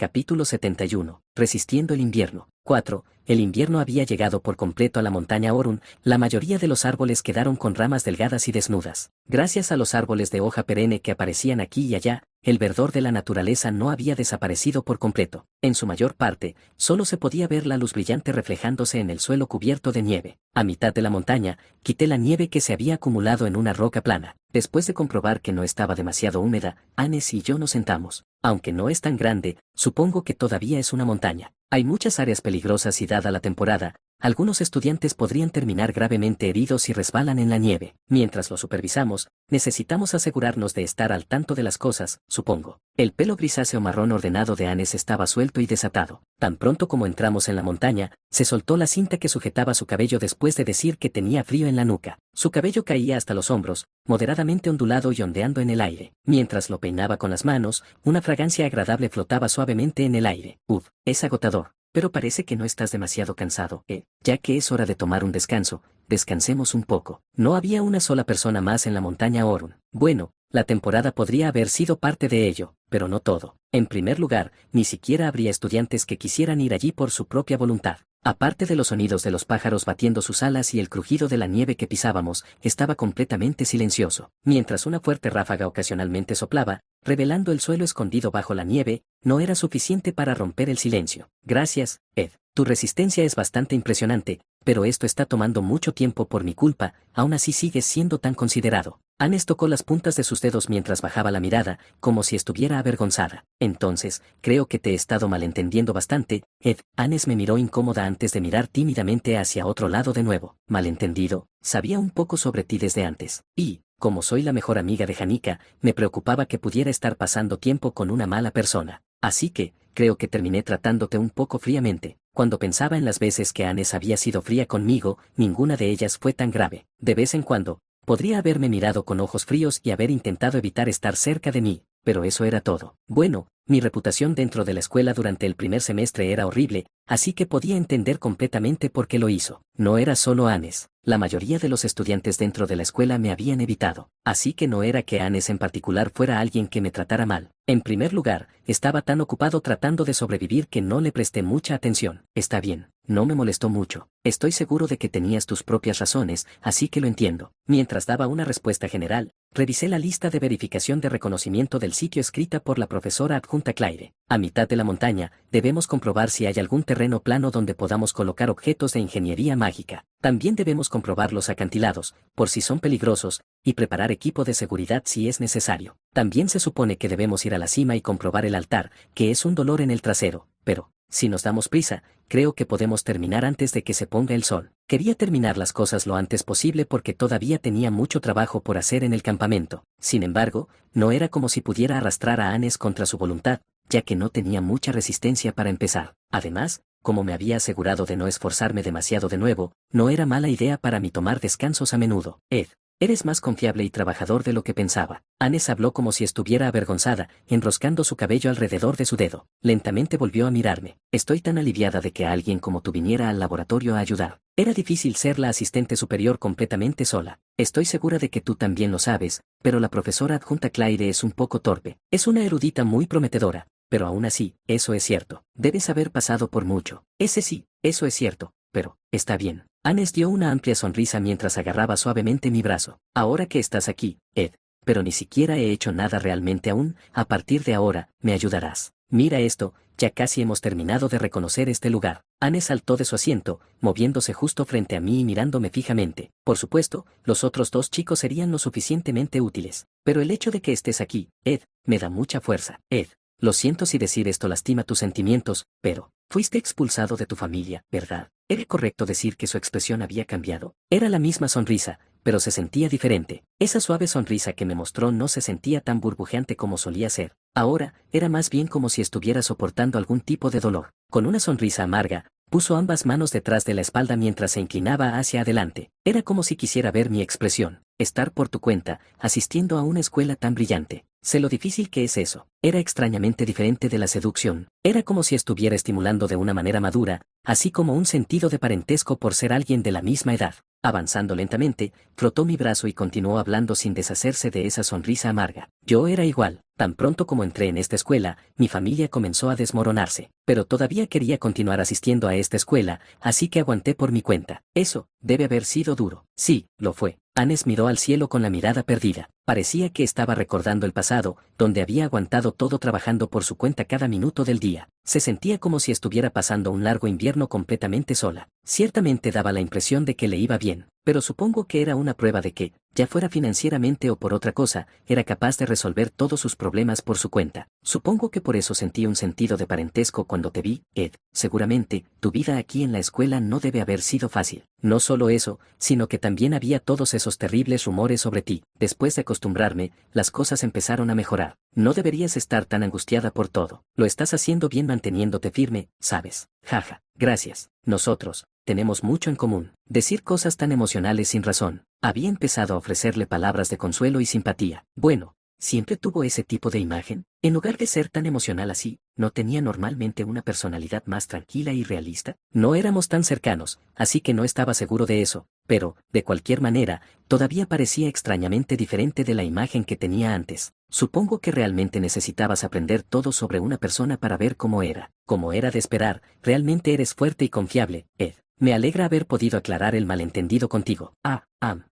Capítulo 71. Resistiendo el invierno. 4. El invierno había llegado por completo a la montaña Orun, la mayoría de los árboles quedaron con ramas delgadas y desnudas. Gracias a los árboles de hoja perenne que aparecían aquí y allá, el verdor de la naturaleza no había desaparecido por completo. En su mayor parte, solo se podía ver la luz brillante reflejándose en el suelo cubierto de nieve. A mitad de la montaña, quité la nieve que se había acumulado en una roca plana. Después de comprobar que no estaba demasiado húmeda, Hannes y yo nos sentamos. Aunque no es tan grande, supongo que todavía es una montaña. Hay muchas áreas peligrosas y dada la temporada, algunos estudiantes podrían terminar gravemente heridos si resbalan en la nieve. Mientras lo supervisamos, necesitamos asegurarnos de estar al tanto de las cosas, supongo. El pelo grisáceo marrón ordenado de Hannes estaba suelto y desatado. Tan pronto como entramos en la montaña, se soltó la cinta que sujetaba su cabello después de decir que tenía frío en la nuca. Su cabello caía hasta los hombros, moderadamente ondulado y ondeando en el aire. Mientras lo peinaba con las manos, una fragancia agradable flotaba suavemente en el aire. Es agotador. Pero parece que no estás demasiado cansado, ya que es hora de tomar un descanso, descansemos un poco. No había una sola persona más en la montaña Orun. Bueno, la temporada podría haber sido parte de ello, pero no todo. En primer lugar, ni siquiera habría estudiantes que quisieran ir allí por su propia voluntad. Aparte de los sonidos de los pájaros batiendo sus alas y el crujido de la nieve que pisábamos, estaba completamente silencioso. Mientras una fuerte ráfaga ocasionalmente soplaba, revelando el suelo escondido bajo la nieve, no era suficiente para romper el silencio. Gracias, Ed. Tu resistencia es bastante impresionante, pero esto está tomando mucho tiempo por mi culpa, aún así sigues siendo tan considerado. Hannes tocó las puntas de sus dedos mientras bajaba la mirada, como si estuviera avergonzada. Entonces, creo que te he estado malentendiendo bastante, Ed. Hannes me miró incómoda antes de mirar tímidamente hacia otro lado de nuevo. ¿Malentendido? Sabía un poco sobre ti desde antes. Y, como soy la mejor amiga de Janica, me preocupaba que pudiera estar pasando tiempo con una mala persona. Así que, creo que terminé tratándote un poco fríamente. Cuando pensaba en las veces que Hannes había sido fría conmigo, ninguna de ellas fue tan grave. De vez en cuando, podría haberme mirado con ojos fríos y haber intentado evitar estar cerca de mí, pero eso era todo. Bueno, mi reputación dentro de la escuela durante el primer semestre era horrible, así que podía entender completamente por qué lo hizo. No era solo Hannes. La mayoría de los estudiantes dentro de la escuela me habían evitado, así que no era que Hannes en particular fuera alguien que me tratara mal. En primer lugar, estaba tan ocupado tratando de sobrevivir que no le presté mucha atención. Está bien, no me molestó mucho. Estoy seguro de que tenías tus propias razones, así que lo entiendo. Mientras daba una respuesta general, revisé la lista de verificación de reconocimiento del sitio escrita por la profesora adjunta Claire. A mitad de la montaña, debemos comprobar si hay algún terreno plano donde podamos colocar objetos de ingeniería mágica. También debemos comprobar los acantilados, por si son peligrosos, y preparar equipo de seguridad si es necesario. También se supone que debemos ir a la cima y comprobar el altar, que es un dolor en el trasero, pero, si nos damos prisa, creo que podemos terminar antes de que se ponga el sol. Quería terminar las cosas lo antes posible porque todavía tenía mucho trabajo por hacer en el campamento. Sin embargo, no era como si pudiera arrastrar a Hannes contra su voluntad, ya que no tenía mucha resistencia para empezar. Además, como me había asegurado de no esforzarme demasiado de nuevo, no era mala idea para mí tomar descansos a menudo. Ed, eres más confiable y trabajador de lo que pensaba. Hannes habló como si estuviera avergonzada, enroscando su cabello alrededor de su dedo. Lentamente volvió a mirarme. Estoy tan aliviada de que alguien como tú viniera al laboratorio a ayudar. Era difícil ser la asistente superior completamente sola. Estoy segura de que tú también lo sabes, pero la profesora adjunta Claire es un poco torpe. Es una erudita muy prometedora, pero aún así, eso es cierto. Debes haber pasado por mucho. Ese sí, eso es cierto, pero, está bien. Hannes dio una amplia sonrisa mientras agarraba suavemente mi brazo. Ahora que estás aquí, Ed, pero ni siquiera he hecho nada realmente aún, a partir de ahora, me ayudarás. Mira esto, ya casi hemos terminado de reconocer este lugar. Hannes saltó de su asiento, moviéndose justo frente a mí y mirándome fijamente. Por supuesto, los otros dos chicos serían lo suficientemente útiles. Pero el hecho de que estés aquí, Ed, me da mucha fuerza. Ed, lo siento si decir esto lastima tus sentimientos, pero, fuiste expulsado de tu familia, ¿verdad? ¿Era correcto decir que su expresión había cambiado? Era la misma sonrisa, pero se sentía diferente. Esa suave sonrisa que me mostró no se sentía tan burbujeante como solía ser. Ahora, era más bien como si estuviera soportando algún tipo de dolor. Con una sonrisa amarga, puso ambas manos detrás de la espalda mientras se inclinaba hacia adelante. Era como si quisiera ver mi expresión. Estar por tu cuenta, asistiendo a una escuela tan brillante. Sé lo difícil que es eso. Era extrañamente diferente de la seducción. Era como si estuviera estimulando de una manera madura, así como un sentido de parentesco por ser alguien de la misma edad. Avanzando lentamente, frotó mi brazo y continuó hablando sin deshacerse de esa sonrisa amarga. Yo era igual. Tan pronto como entré en esta escuela, mi familia comenzó a desmoronarse, pero todavía quería continuar asistiendo a esta escuela, así que aguanté por mi cuenta. Eso debe haber sido duro. Sí, lo fue. Anes miró al cielo con la mirada perdida. Parecía que estaba recordando el pasado, donde había aguantado todo trabajando por su cuenta cada minuto del día. Se sentía como si estuviera pasando un largo invierno completamente sola. Ciertamente daba la impresión de que le iba bien, pero supongo que era una prueba de que, ya fuera financieramente o por otra cosa, era capaz de resolver todos sus problemas por su cuenta. Supongo que por eso sentí un sentido de parentesco cuando te vi, Ed. Seguramente, tu vida aquí en la escuela no debe haber sido fácil. No solo eso, sino que también había todos esos terribles rumores sobre ti. Después de acostumbrarme, las cosas empezaron a mejorar. No deberías estar tan angustiada por todo. Lo estás haciendo bien manteniéndote firme, ¿sabes? Jaja, gracias. Nosotros tenemos mucho en común. Decir cosas tan emocionales sin razón. Había empezado a ofrecerle palabras de consuelo y simpatía. Bueno, ¿siempre tuvo ese tipo de imagen? En lugar de ser tan emocional así, ¿no tenía normalmente una personalidad más tranquila y realista? No éramos tan cercanos, así que no estaba seguro de eso, pero, de cualquier manera, todavía parecía extrañamente diferente de la imagen que tenía antes. Supongo que realmente necesitabas aprender todo sobre una persona para ver cómo era. Como era de esperar, realmente eres fuerte y confiable, Ed. Me alegra haber podido aclarar el malentendido contigo.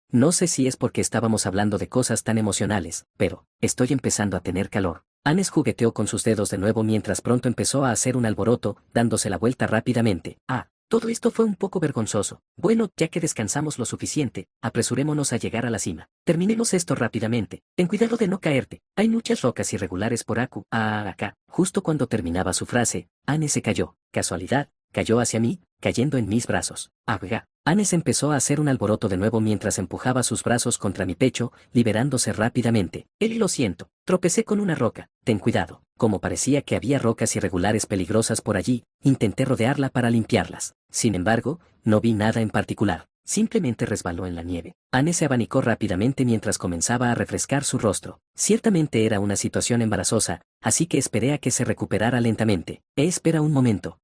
No sé si es porque estábamos hablando de cosas tan emocionales, pero estoy empezando a tener calor. Anes jugueteó con sus dedos de nuevo mientras pronto empezó a hacer un alboroto, dándose la vuelta rápidamente. Todo esto fue un poco vergonzoso. Bueno, ya que descansamos lo suficiente, apresurémonos a llegar a la cima. Terminemos esto rápidamente. Ten cuidado de no caerte. Hay muchas rocas irregulares por acá. Justo cuando terminaba su frase, Anes se cayó. Casualidad, cayó hacia mí, cayendo en mis brazos. Anes empezó a hacer un alboroto de nuevo mientras empujaba sus brazos contra mi pecho, liberándose rápidamente. Lo siento. Tropecé con una roca. Ten cuidado. Como parecía que había rocas irregulares peligrosas por allí, intenté rodearla para limpiarlas. Sin embargo, no vi nada en particular. Simplemente resbaló en la nieve. Anes se abanicó rápidamente mientras comenzaba a refrescar su rostro. Ciertamente era una situación embarazosa, así que esperé a que se recuperara lentamente. Espera un momento.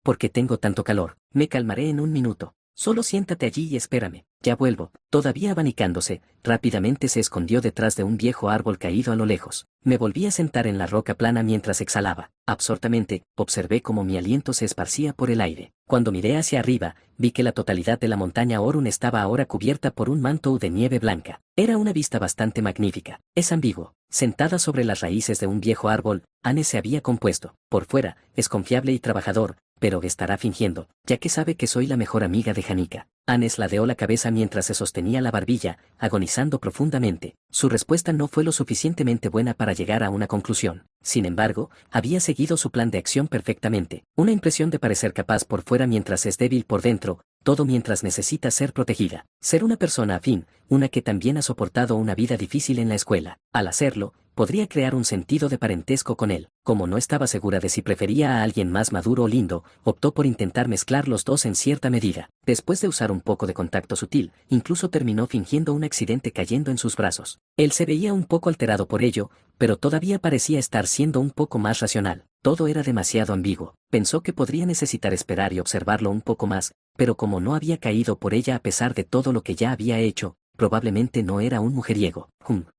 ¿Por qué tengo tanto calor? Me calmaré en un minuto. Solo siéntate allí y espérame. Ya vuelvo. Todavía abanicándose, rápidamente se escondió detrás de un viejo árbol caído a lo lejos. Me volví a sentar en la roca plana mientras exhalaba. Absortamente, observé cómo mi aliento se esparcía por el aire. Cuando miré hacia arriba, vi que la totalidad de la montaña Orun estaba ahora cubierta por un manto de nieve blanca. Era una vista bastante magnífica. Es ambiguo. Sentada sobre las raíces de un viejo árbol, Anes se había compuesto. Por fuera, es confiable y trabajador, pero estará fingiendo, ya que sabe que soy la mejor amiga de Hanika. Anes ladeó la cabeza mientras se sostenía la barbilla, agonizando profundamente. Su respuesta no fue lo suficientemente buena para llegar a una conclusión. Sin embargo, había seguido su plan de acción perfectamente. Una impresión de parecer capaz por fuera mientras es débil por dentro, todo mientras necesita ser protegida. Ser una persona afín, una que también ha soportado una vida difícil en la escuela. Al hacerlo, podría crear un sentido de parentesco con él. Como no estaba segura de si prefería a alguien más maduro o lindo, optó por intentar mezclar los dos en cierta medida. Después de usar un poco de contacto sutil, incluso terminó fingiendo un accidente cayendo en sus brazos. Él se veía un poco alterado por ello, pero todavía parecía estar siendo un poco más racional. Todo era demasiado ambiguo. Pensó que podría necesitar esperar y observarlo un poco más, pero como no había caído por ella a pesar de todo lo que ya había hecho, probablemente no era un mujeriego.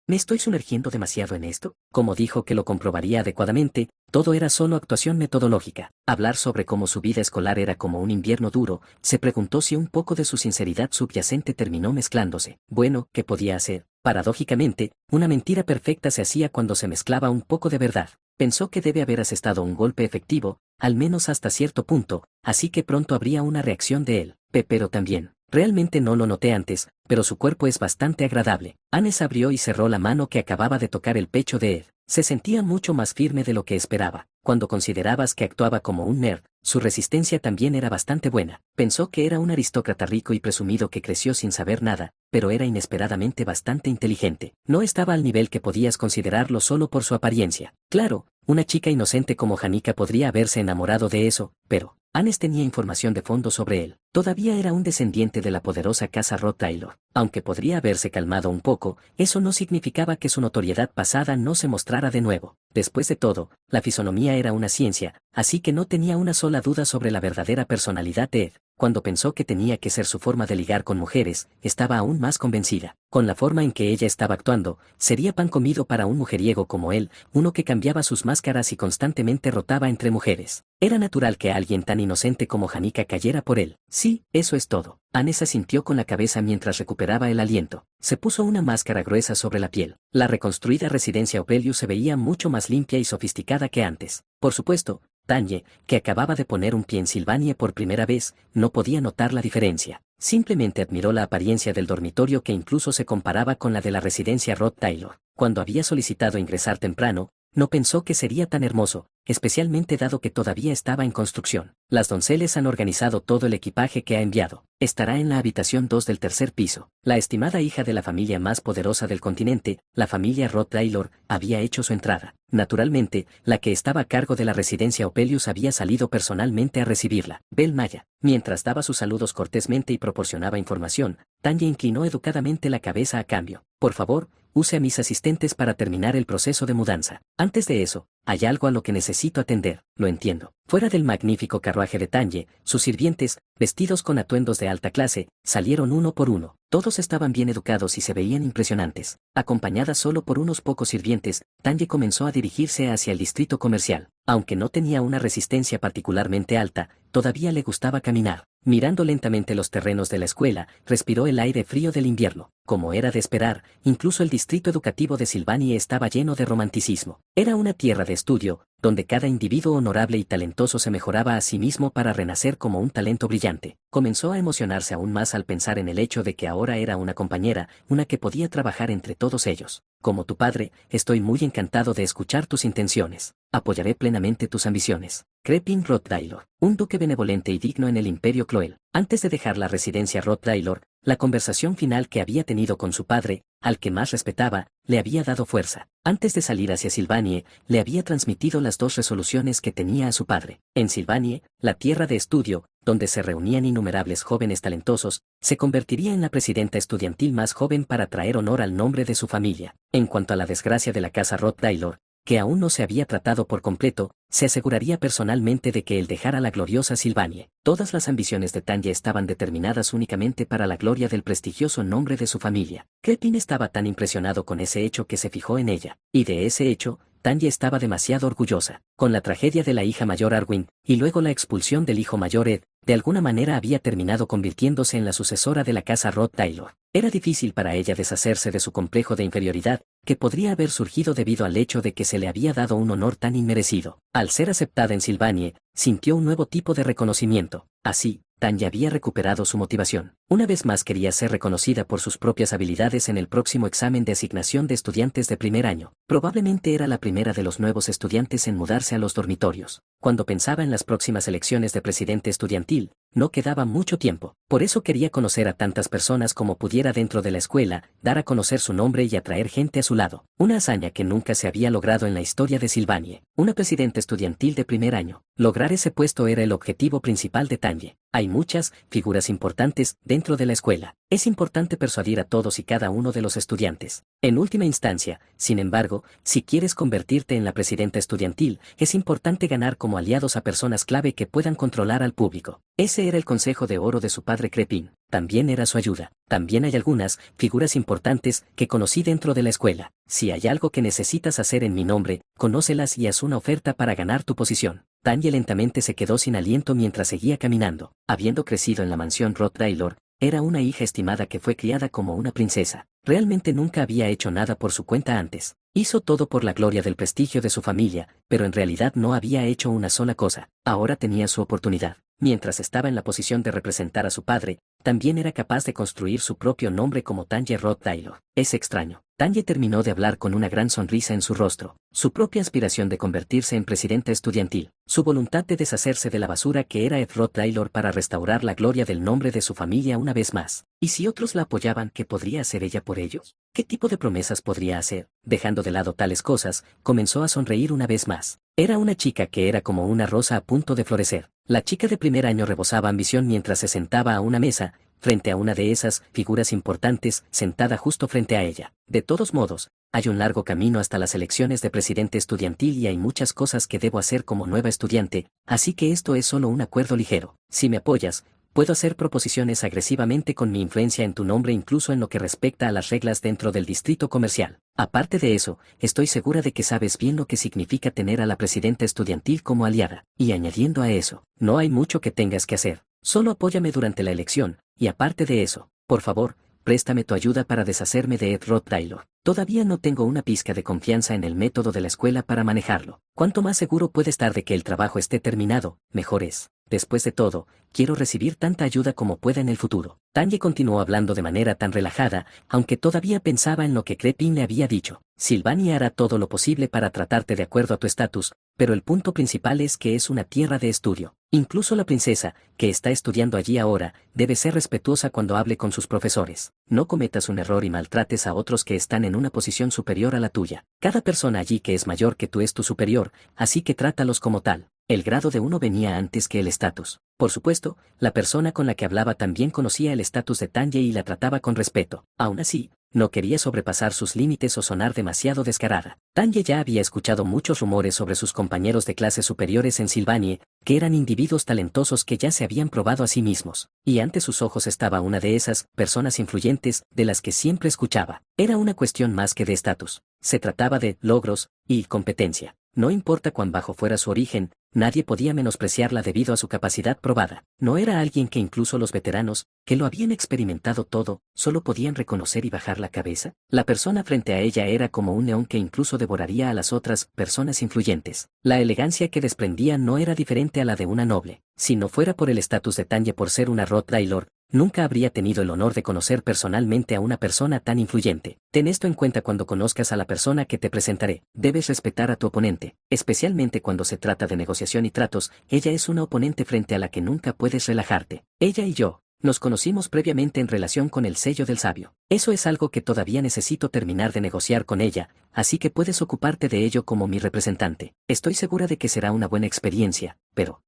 ¿Me estoy sumergiendo demasiado en esto? Como dijo que lo comprobaría adecuadamente, todo era solo actuación metodológica. Hablar sobre cómo su vida escolar era como un invierno duro, se preguntó si un poco de su sinceridad subyacente terminó mezclándose. Bueno, ¿qué podía hacer? Paradójicamente, una mentira perfecta se hacía cuando se mezclaba un poco de verdad. Pensó que debe haber asestado un golpe efectivo, al menos hasta cierto punto, así que pronto habría una reacción de él. Pero también, realmente no lo noté antes, pero su cuerpo es bastante agradable. Anes abrió y cerró la mano que acababa de tocar el pecho de Ed. Se sentía mucho más firme de lo que esperaba. Cuando considerabas que actuaba como un nerd, su resistencia también era bastante buena. Pensó que era un aristócrata rico y presumido que creció sin saber nada, pero era inesperadamente bastante inteligente. No estaba al nivel que podías considerarlo solo por su apariencia. Claro, una chica inocente como Hanika podría haberse enamorado de eso, pero Anes tenía información de fondo sobre él. Todavía era un descendiente de la poderosa casa Rothtaylor. Aunque podría haberse calmado un poco, eso no significaba que su notoriedad pasada no se mostrara de nuevo. Después de todo, la fisonomía era una ciencia, así que no tenía una sola duda sobre la verdadera personalidad de Ed. Cuando pensó que tenía que ser su forma de ligar con mujeres, estaba aún más convencida. Con la forma en que ella estaba actuando, sería pan comido para un mujeriego como él, uno que cambiaba sus máscaras y constantemente rotaba entre mujeres. Era natural que alguien tan inocente como Janica cayera por él. Sí, eso es todo. Anessa sintió con la cabeza mientras recuperaba el aliento. Se puso una máscara gruesa sobre la piel. La reconstruida residencia Opelius se veía mucho más limpia y sofisticada que antes. Por supuesto, Tanye, que acababa de poner un pie en Sylvanie por primera vez, no podía notar la diferencia. Simplemente admiró la apariencia del dormitorio que incluso se comparaba con la de la residencia Rod Taylor. Cuando había solicitado ingresar temprano, no pensó que sería tan hermoso, especialmente dado que todavía estaba en construcción. Las donceles han organizado todo el equipaje que ha enviado. Estará en la habitación 2 del tercer piso. La estimada hija de la familia más poderosa del continente, la familia Rod Taylor, había hecho su entrada. Naturalmente, la que estaba a cargo de la residencia Opelius había salido personalmente a recibirla. Bel Maya. Mientras daba sus saludos cortésmente y proporcionaba información, Tanya inclinó educadamente la cabeza a cambio. Por favor, use a mis asistentes para terminar el proceso de mudanza. Antes de eso, hay algo a lo que necesito atender, lo entiendo. Fuera del magnífico carruaje de Tanye, sus sirvientes, vestidos con atuendos de alta clase, salieron uno por uno. Todos estaban bien educados y se veían impresionantes. Acompañada solo por unos pocos sirvientes, Tanye comenzó a dirigirse hacia el distrito comercial. Aunque no tenía una resistencia particularmente alta, todavía le gustaba caminar. Mirando lentamente los terrenos de la escuela, respiró el aire frío del invierno. Como era de esperar, incluso el distrito educativo de Sylvanie estaba lleno de romanticismo. Era una tierra de estudio, donde cada individuo honorable y talentoso se mejoraba a sí mismo para renacer como un talento brillante. Comenzó a emocionarse aún más al pensar en el hecho de que ahora era una compañera, una que podía trabajar entre todos ellos. Como tu padre, estoy muy encantado de escuchar tus intenciones. Apoyaré plenamente tus ambiciones. Crepin Rod Taylor, un duque benevolente y digno en el Imperio Cloel. Antes de dejar la residencia Rod Taylor, la conversación final que había tenido con su padre, al que más respetaba, le había dado fuerza. Antes de salir hacia Sylvanie, le había transmitido las 2 resoluciones que tenía a su padre. En Sylvanie, la tierra de estudio, donde se reunían innumerables jóvenes talentosos, se convertiría en la presidenta estudiantil más joven para traer honor al nombre de su familia. En cuanto a la desgracia de la casa Rod Taylor, que aún no se había tratado por completo, se aseguraría personalmente de que él dejara la gloriosa Sylvanie. Todas las ambiciones de Tanya estaban determinadas únicamente para la gloria del prestigioso nombre de su familia. Crepin estaba tan impresionado con ese hecho que se fijó en ella, y de ese hecho, Tanya estaba demasiado orgullosa. Con la tragedia de la hija mayor Arwen, y luego la expulsión del hijo mayor Ed, de alguna manera había terminado convirtiéndose en la sucesora de la casa Rod Taylor. Era difícil para ella deshacerse de su complejo de inferioridad, que podría haber surgido debido al hecho de que se le había dado un honor tan inmerecido. Al ser aceptada en Sylvanie, sintió un nuevo tipo de reconocimiento. Así, Tanya había recuperado su motivación. Una vez más quería ser reconocida por sus propias habilidades en el próximo examen de asignación de estudiantes de primer año. Probablemente era la primera de los nuevos estudiantes en mudarse a los dormitorios. Cuando pensaba en las próximas elecciones de presidente estudiantil, no quedaba mucho tiempo. Por eso quería conocer a tantas personas como pudiera dentro de la escuela, dar a conocer su nombre y atraer gente a su lado. Una hazaña que nunca se había logrado en la historia de Sylvanie. Una presidenta estudiantil de primer año. Lograr ese puesto era el objetivo principal de Tanya. Hay muchas figuras importantes dentro de la escuela. Es importante persuadir a todos y cada uno de los estudiantes. En última instancia, sin embargo, si quieres convertirte en la presidenta estudiantil, es importante ganar como aliados a personas clave que puedan controlar al público. Ese era el consejo de oro de su padre Crepin. También era su ayuda. También hay algunas figuras importantes que conocí dentro de la escuela. Si hay algo que necesitas hacer en mi nombre, conócelas y haz una oferta para ganar tu posición. Tanya lentamente se quedó sin aliento mientras seguía caminando. Habiendo crecido en la mansión Rod Taylor, era una hija estimada que fue criada como una princesa. Realmente nunca había hecho nada por su cuenta antes. Hizo todo por la gloria del prestigio de su familia, pero en realidad no había hecho una sola cosa. Ahora tenía su oportunidad. Mientras estaba en la posición de representar a su padre, también era capaz de construir su propio nombre como Tanya Rod Taylor. Es extraño. Tanya terminó de hablar con una gran sonrisa en su rostro. Su propia aspiración de convertirse en presidenta estudiantil. Su voluntad de deshacerse de la basura que era Ed Rod Taylor para restaurar la gloria del nombre de su familia una vez más. ¿Y si otros la apoyaban, qué podría hacer ella por ellos? ¿Qué tipo de promesas podría hacer? Dejando de lado tales cosas, comenzó a sonreír una vez más. Era una chica que era como una rosa a punto de florecer. La chica de primer año rebosaba ambición mientras se sentaba a una mesa, frente a una de esas figuras importantes, sentada justo frente a ella. De todos modos, hay un largo camino hasta las elecciones de presidente estudiantil y hay muchas cosas que debo hacer como nueva estudiante, así que esto es solo un acuerdo ligero. Si me apoyas, Puedo hacer proposiciones agresivamente con mi influencia en tu nombre incluso en lo que respecta a las reglas dentro del distrito comercial. Aparte de eso, estoy segura de que sabes bien lo que significa tener a la presidenta estudiantil como aliada. Y añadiendo a eso, no hay mucho que tengas que hacer. Solo apóyame durante la elección, y aparte de eso, por favor, préstame tu ayuda para deshacerme de Ed Rottweiler. Todavía no tengo una pizca de confianza en el método de la escuela para manejarlo. Cuanto más seguro puede estar de que el trabajo esté terminado, mejor es. Después de todo, quiero recibir tanta ayuda como pueda en el futuro. Tanye continuó hablando de manera tan relajada, aunque todavía pensaba en lo que Crepin le había dicho. Silvania hará todo lo posible para tratarte de acuerdo a tu estatus, pero el punto principal es que es una tierra de estudio. Incluso la princesa, que está estudiando allí ahora, debe ser respetuosa cuando hable con sus profesores. No cometas un error y maltrates a otros que están en una posición superior a la tuya. Cada persona allí que es mayor que tú es tu superior, así que trátalos como tal. El grado de uno venía antes que el estatus. Por supuesto, la persona con la que hablaba también conocía el estatus de Tanye y la trataba con respeto. Aún así, no quería sobrepasar sus límites o sonar demasiado descarada. Tanye ya había escuchado muchos rumores sobre sus compañeros de clases superiores en Sylvanie, que eran individuos talentosos que ya se habían probado a sí mismos. Y ante sus ojos estaba una de esas personas influyentes de las que siempre escuchaba. Era una cuestión más que de estatus. Se trataba de logros y competencia. No importa cuán bajo fuera su origen, nadie podía menospreciarla debido a su capacidad probada. No era alguien que incluso los veteranos, que lo habían experimentado todo, solo podían reconocer y bajar la cabeza. La persona frente a ella era como un león que incluso devoraría a las otras personas influyentes. La elegancia que desprendía no era diferente a la de una noble. Si no fuera por el estatus de Tanye por ser una Rottweiler, nunca habría tenido el honor de conocer personalmente a una persona tan influyente. Ten esto en cuenta cuando conozcas a la persona que te presentaré. Debes respetar a tu oponente, especialmente cuando se trata de negociación y tratos. Ella es una oponente frente a la que nunca puedes relajarte. Ella y yo nos conocimos previamente en relación con el sello del sabio. Eso es algo que todavía necesito terminar de negociar con ella, así que puedes ocuparte de ello como mi representante. Estoy segura de que será una buena experiencia, pero,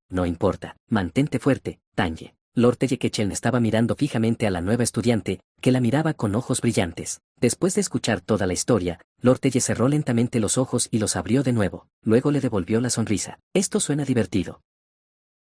no importa. Mantente fuerte, Tanye. Lord Telleketchen estaba mirando fijamente a la nueva estudiante, que la miraba con ojos brillantes. Después de escuchar toda la historia, Lord Telle cerró lentamente los ojos y los abrió de nuevo. Luego le devolvió la sonrisa. Esto suena divertido.